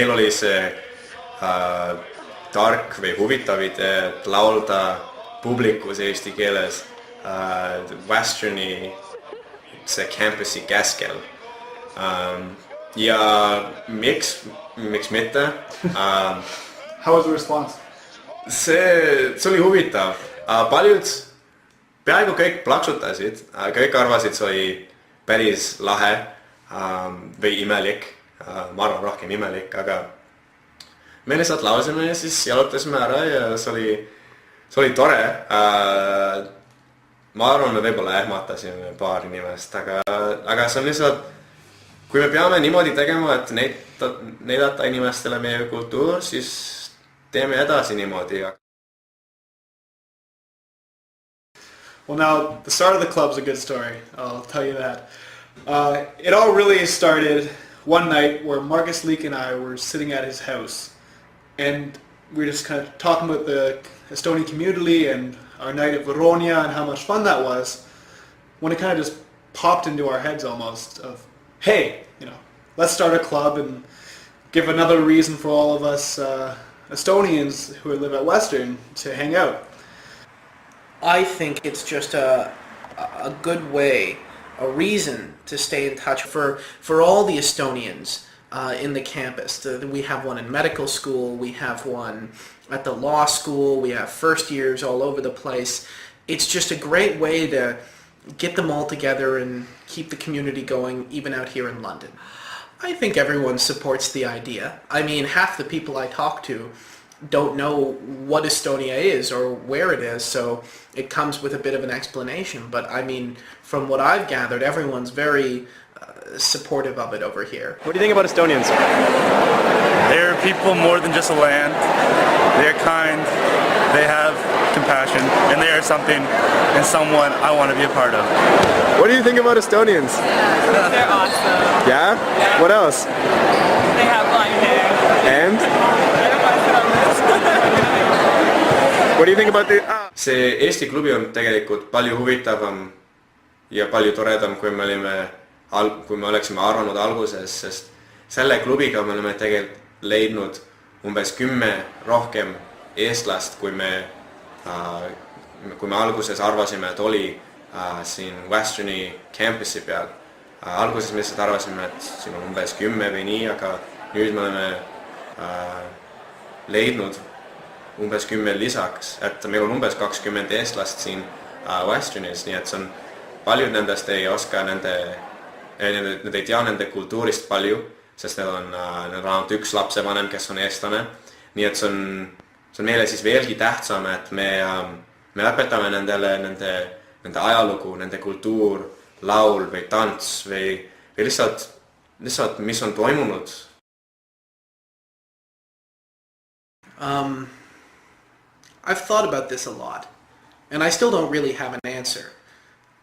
meil oli see tark või huvitav idee, et laulda publikus eesti keeles Westerni see campus'i keskel. Ja miks mitte? How was the response? See oli huvitav. Peaaegu kõik plaksutasid, kõik arvasid, see oli päris lahe või imelik, ma arvan rohkem imelik, aga me lihtsalt laulsime ja siis jalutasime ära ja see oli tore. Ma arvan, me võib-olla ehmatasime paar inimest, aga see on lihtsalt, kui me peame niimoodi tegema, et näidata inimestele meie kultuur, siis teeme edasi niimoodi. Well, now, the start of the club's a good story, I'll tell you that. It all really started one night where Marcus Leek and I were sitting at his house, and we were just kind of talking about the Estonian community and our night at Veronia and how much fun that was, when it kind of just popped into our heads almost of, hey, let's start a club and give another reason for all of us Estonians who live at Western to hang out. I think it's just a good way, a reason to stay in touch for all the Estonians in the campus. We have one in medical school, we have one at the law school, we have first years all over the place. It's just a great way to get them all together and keep the community going, even out here in London. I think everyone supports the idea. I mean, half the people I talk to don't know what Estonia is or where it is, so it comes with a bit of an explanation. But I mean, from what I've gathered, everyone's very supportive of it over here. What do you think about Estonians? They're people more than just a land. They're kind, they have compassion, and they are something and someone I want to be a part of. What do you think about Estonians? They're awesome. Yeah? What else? They have long hair. And? I don't want to sit on this. What do you think about the... See Eesti klubi on tegelikult palju huvitavam ja palju toredam, kui me oleksime arvanud alguses, sest selle klubiga me oleme tegelikult leidnud umbes 10 rohkem eestlast, kui me alguses arvasime, et oli siin Westerni campus'i peal. Alguses me lihtsalt arvasime, et siin on umbes 10 või nii, aga nüüd me oleme leidnud umbes 10 lisaks, et meil on umbes 20 eestlast siin Westernis, nii et see on paljud nendest ei oska nad ei tea nende kultuurist palju, sest neil on ainult üks lapsevanem, kes on eestlane, nii et see on meile siis veelgi tähtsam, et me õpetame nendele nende ajalugu, nende kultuur, laul või tants või lihtsalt mis on toimunud. I've thought about this a lot, and I still don't really have an answer.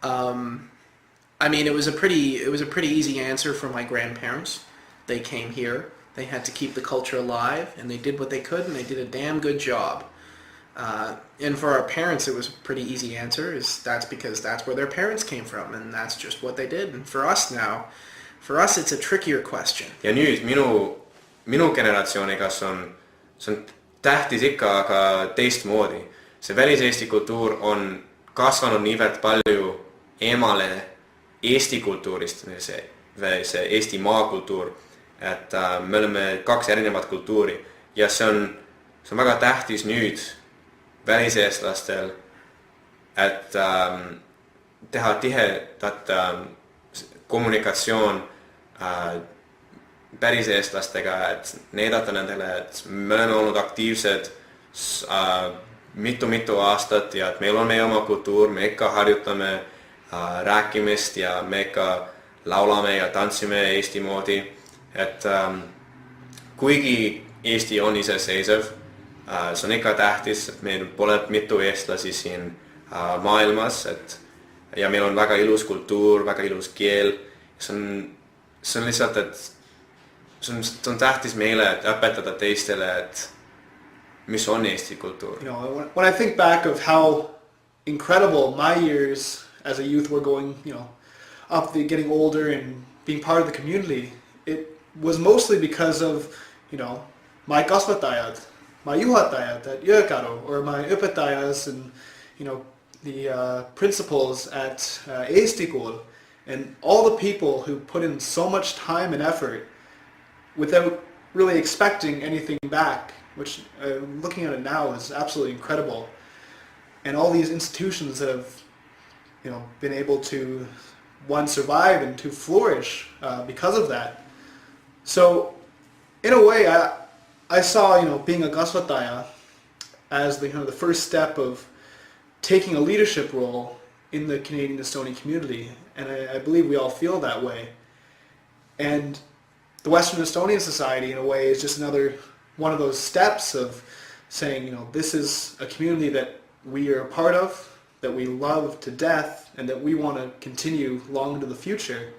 I mean, it was a pretty easy answer for my grandparents. They came here, they had to keep the culture alive, and they did what they could, and they did a damn good job. And for our parents, it was a pretty easy answer, that's because that's where their parents came from, and that's just what they did. And for us now, it's a trickier question. Ja nüüd minu generatsiooniga see on tähtis ikka, aga teistmoodi. See väliseesti kultuur on kasvanud niivõrd palju eemale Eesti kultuurist, see Eesti maakultuur, et me oleme 2 erinevat kultuuri ja see on väga tähtis nüüd väliseestlastel, et teha tihedat kommunikatsioon päriseestlastega, et näidata nendele, et me oleme olnud aktiivsed mitu aastat ja et meil on meie oma kultuur, me ikka harjutame rääkimist ja me ikka laulame ja tantsime Eesti moodi, et kuigi Eesti on iseseisev, see on ikka tähtis, et meil pole mitu eestlasi siin maailmas, ja meil on väga ilus kultuur, väga ilus keel, see on lihtsalt, et see on tähtis meile, et õpetada teistele, et mis on Eesti kultuur. When I think back of how incredible my years as a youth were going, getting older and being part of the community, it was mostly because of my kasvatajad, my juhatajad at Jõekadu, or my õpetajas and, the principals at Eesti Kool, and all the people who put in so much time and effort without really expecting anything back, which looking at it now is absolutely incredible. And all these institutions that have, been able to, one, survive and to flourish because of that. So, in a way, I saw, being a kasvataja as the first step of taking a leadership role in the Canadian Estonian community, and I believe we all feel that way. And the Western Estonian Society, in a way, is just another one of those steps of saying, this is a community that we are a part of, that we love to death, and that we want to continue long into the future.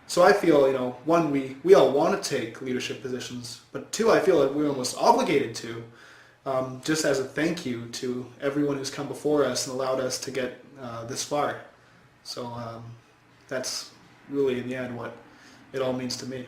So I feel, one, we all want to take leadership positions, but two, I feel like we're almost obligated to, just as a thank you to everyone who's come before us and allowed us to get this far. So that's really, in the end, what it all means to me.